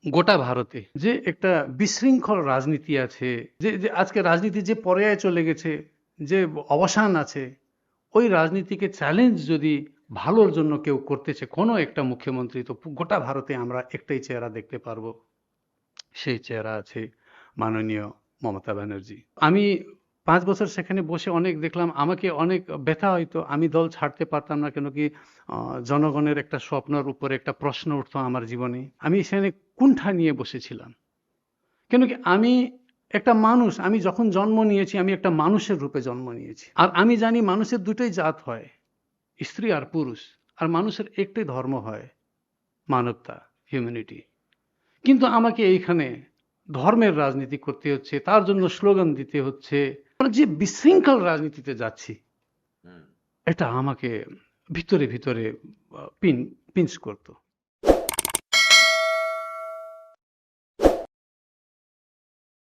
গোটা ভারতে যে একটা বিশৃঙ্খল রাজনীতি আছে, যে যে আজকে রাজনীতি যে পর্যায়ে চলে গেছে, যে অবসান আছে, ওই রাজনীতিকে চ্যালেঞ্জ যদি ভালোর জন্য কেউ করতেছে কোনো একটা মুখ্যমন্ত্রী, তো গোটা ভারতে আমরা একটাই চেহারা দেখতে পারবো, সেই চেহারা আছে মাননীয় মমতা ব্যানার্জি। আমি 5 বছর সেখানে বসে অনেক দেখলাম, আমাকে অনেক ব্যথা হইতো, আমি দল ছাড়তে পারতাম না, কেন কি জনগণের একটা স্বপ্নের উপরে একটা প্রশ্ন উঠতো আমার জীবনে, আমি সেখানে কুণ্ঠা নিয়ে বসেছিলাম। কেন কি আমি একটা মানুষ, আমি যখন জন্ম নিয়েছি আমি একটা মানুষের রূপে জন্ম নিয়েছি, আর আমি জানি মানুষের দুটোই জাত হয়, স্ত্রী আর পুরুষ, আর মানুষের একটাই ধর্ম হয়, মানবতা, হিউম্যানিটি। কিন্তু আমাকে এইখানে ধর্মের রাজনীতি করতে হচ্ছে, তার জন্য স্লোগান দিতে হচ্ছে, আমরা যে বিশৃঙ্খল রাজনীতিতে যাচ্ছি, হুম। এটা আমাকে ভিতরে ভিতরে পিঞ্চ করতো।